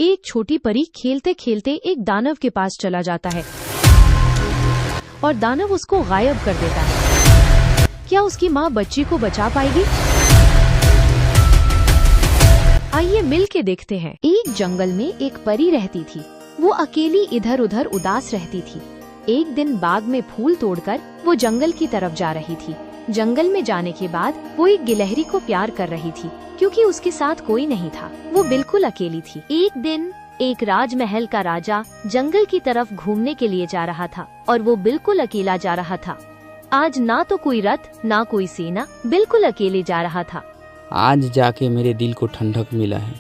एक छोटी परी खेलते खेलते एक दानव के पास चला जाता है और दानव उसको गायब कर देता है। क्या उसकी माँ बच्ची को बचा पाएगी? आइए मिल के देखते हैं। एक जंगल में एक परी रहती थी। वो अकेली इधर उधर उदास रहती थी। एक दिन बाग में फूल तोड़कर वो जंगल की तरफ जा रही थी। जंगल में जाने के बाद वो एक गिलहरी को प्यार कर रही थी, क्योंकि उसके साथ कोई नहीं था। वो बिल्कुल अकेली थी। एक दिन एक राजमहल का राजा जंगल की तरफ घूमने के लिए जा रहा था और वो बिल्कुल अकेला जा रहा था। आज ना तो कोई रथ ना कोई सेना, बिल्कुल अकेले जा रहा था। आज जाके मेरे दिल को ठंडक मिला है,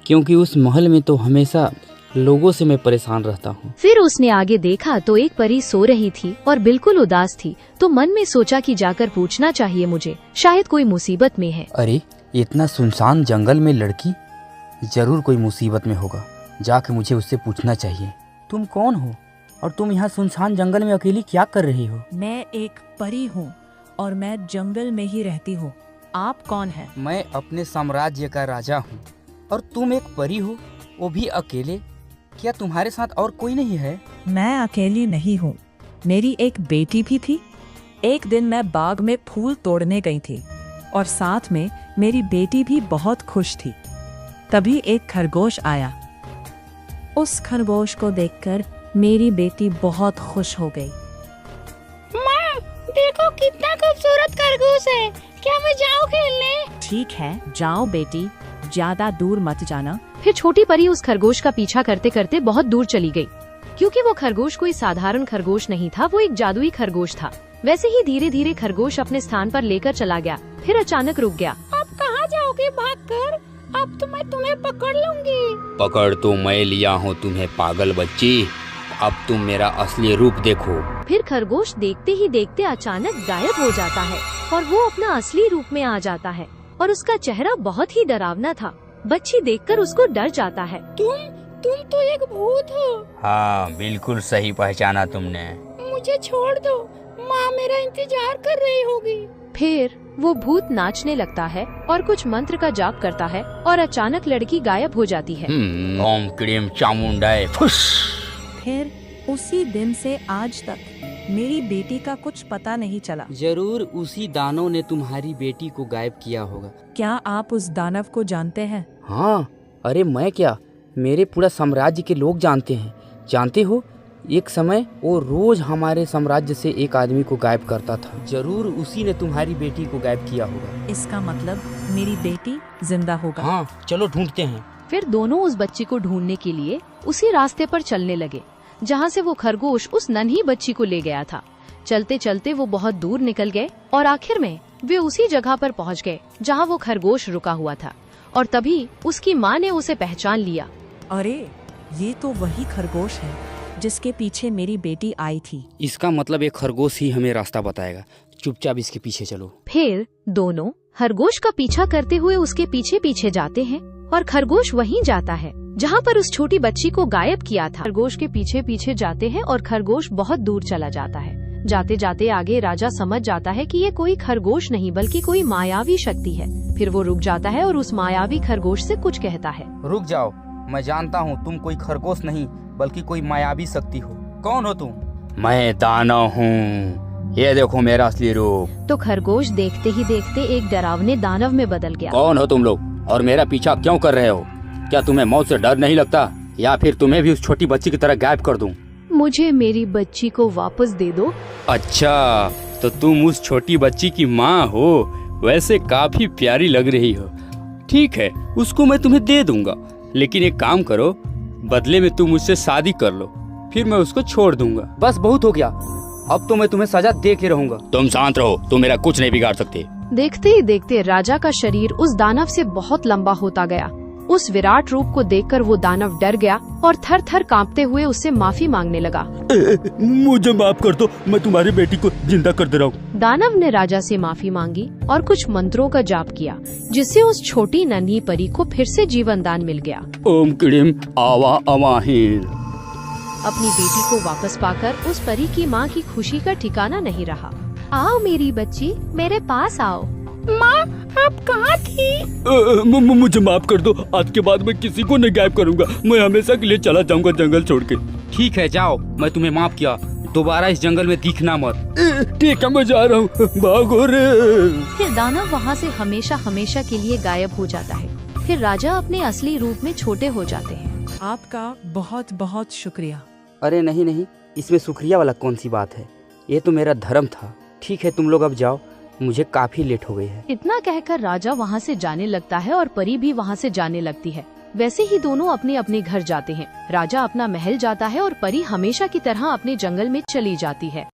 क्योंकि उस महल में तो हमेशा लोगों से मैं परेशान रहता हूँ। फिर उसने आगे देखा तो एक परी सो रही थी और बिल्कुल उदास थी। तो मन में सोचा कि जाकर पूछना चाहिए मुझे, शायद कोई मुसीबत में है। अरे इतना सुनसान जंगल में लड़की, जरूर कोई मुसीबत में होगा। जाके मुझे उससे पूछना चाहिए। तुम कौन हो और तुम यहाँ सुनसान जंगल में अकेली क्या कर रही हो? मैं एक परी हूँ और मैं जंगल में ही रहती हूँ। आप कौन हैं? मैं अपने साम्राज्य का राजा हूँ और तुम एक परी हो, वो भी अकेले। क्या तुम्हारे साथ और कोई नहीं है? मैं अकेली नहीं हूँ, मेरी एक बेटी भी थी। एक दिन मैं बाग में फूल तोड़ने गई थी और साथ में मेरी बेटी भी बहुत खुश थी। तभी एक खरगोश आया। उस खरगोश को देखकर मेरी बेटी बहुत खुश हो गई। माँ, देखो कितना खूबसूरत खरगोश है, क्या मैं जाऊँ खेलने? ठीक है, जाओ बेटी, ज्यादा दूर मत जाना। फिर छोटी परी उस खरगोश का पीछा करते करते बहुत दूर चली गई। क्योंकि वो खरगोश कोई साधारण खरगोश नहीं था, वो एक जादुई खरगोश था। वैसे ही धीरे धीरे खरगोश अपने स्थान पर लेकर चला गया, फिर अचानक रुक गया। अब कहाँ जाओगे भागकर? अब तो मैं तुम्हें पकड़ लूंगी। पकड़ तो मैं लिया हूँ तुम्हें, पागल बच्ची। अब तुम मेरा असली रूप देखो। फिर खरगोश देखते ही देखते अचानक गायब हो जाता है और वो अपना असली रूप में आ जाता है और उसका चेहरा बहुत ही डरावना था। बच्ची देखकर उसको डर जाता है। तुम तो एक भूत हो। हाँ, बिल्कुल सही पहचाना तुमने। मुझे छोड़ दो, माँ मेरा इंतजार कर रही होगी। फिर वो भूत नाचने लगता है और कुछ मंत्र का जाप करता है और अचानक लड़की गायब हो जाती है। ओम क्रीम चामुंडाय फुस। फिर उसी दिन से आज तक मेरी बेटी का कुछ पता नहीं चला। जरूर उसी दानव ने तुम्हारी बेटी को गायब किया होगा। क्या आप उस दानव को जानते हैं? हाँ, अरे मैं क्या, मेरे पूरा साम्राज्य के लोग जानते हैं। जानते हो, एक समय वो रोज हमारे साम्राज्य से एक आदमी को गायब करता था। जरूर उसी ने तुम्हारी बेटी को गायब किया होगा। इसका मतलब मेरी बेटी जिंदा होगा। हाँ, चलो ढूंढते हैं। फिर दोनों उस बच्ची को ढूंढने के लिए उसी रास्ते पर चलने लगे जहाँ से वो खरगोश उस नन्ही बच्ची को ले गया था। चलते चलते वो बहुत दूर निकल गए और आखिर में वे उसी जगह पर पहुँच गए जहाँ वो खरगोश रुका हुआ था। और तभी उसकी माँ ने उसे पहचान लिया। अरे ये तो वही खरगोश है जिसके पीछे मेरी बेटी आई थी। इसका मतलब एक खरगोश ही हमें रास्ता बताएगा। चुपचाप इसके पीछे चलो। फिर दोनों खरगोश का पीछा करते हुए उसके पीछे पीछे जाते हैं और खरगोश वहीं जाता है जहाँ पर उस छोटी बच्ची को गायब किया था। खरगोश के पीछे पीछे जाते हैं और खरगोश बहुत दूर चला जाता है। जाते जाते आगे राजा समझ जाता है कि ये कोई खरगोश नहीं बल्कि कोई मायावी शक्ति है। फिर वो रुक जाता है और उस मायावी खरगोश से कुछ कहता है। रुक जाओ, मैं जानता हूँ तुम कोई खरगोश नहीं बल्कि कोई मायावी शक्ति हो। कौन हो तुम? मैं दानव हूँ, ये देखो मेरा असली रूप। तो खरगोश देखते ही देखते एक डरावने दानव में बदल गया। कौन हो तुम लोग और मेरा पीछा क्यों कर रहे हो? क्या तुम्हें मौत से डर नहीं लगता, या फिर तुम्हें भी उस छोटी बच्ची की तरह गायब कर दूं? मुझे मेरी बच्ची को वापस दे दो। अच्छा, तो तुम उस छोटी बच्ची की माँ हो। वैसे काफी प्यारी लग रही हो। ठीक है, उसको मैं तुम्हें दे दूंगा, लेकिन एक काम करो, बदले में तुम मुझसे शादी कर लो, फिर मैं उसको छोड़ दूंगा। बस बहुत हो गया, अब तो मैं तुम्हें सजा दे के रहूंगा। तुम शांत रहो, तुम मेरा कुछ नहीं बिगाड़ सकते। देखते ही देखते राजा का शरीर उस दानव से बहुत लंबा होता गया। उस विराट रूप को देखकर वो दानव डर गया और थर थर कांपते हुए उससे माफी मांगने लगा। मुझे माफ कर दो, मैं तुम्हारी बेटी को जिंदा कर दे रहा हूँ। दानव ने राजा से माफी मांगी और कुछ मंत्रों का जाप किया, जिससे उस छोटी नन्ही परी को फिर से जीवन दान मिल गया। ओम क्रीम आवा अवाहीन। अपनी बेटी को वापस पाकर उस परी की माँ की खुशी का ठिकाना नहीं रहा। आओ मेरी बच्ची, मेरे पास आओ। माँ, आप कहाँ थी? मुझे माफ कर दो, आज के बाद मैं किसी को नहीं गायब करूंगा। मैं हमेशा के लिए चला जाऊंगा जंगल छोड़ के। ठीक है जाओ, मैं तुम्हें माफ किया, दोबारा इस जंगल में दिखना मत। ठीक है मैं जा रहा हूँ, भागो रे। फिर दानव वहाँ से हमेशा हमेशा के लिए गायब हो जाता है। फिर राजा अपने असली रूप में छोटे हो जाते हैं। आपका बहुत बहुत शुक्रिया। अरे नहीं नहीं, इसमें शुक्रिया वाला कौन सी बात है, ये तो मेरा धर्म था। ठीक है तुम लोग अब जाओ, मुझे काफी लेट हो गई है। इतना कहकर राजा वहाँ से जाने लगता है और परी भी वहाँ से जाने लगती है। वैसे ही दोनों अपने अपने घर जाते हैं। राजा अपना महल जाता है और परी हमेशा की तरह अपने जंगल में चली जाती है।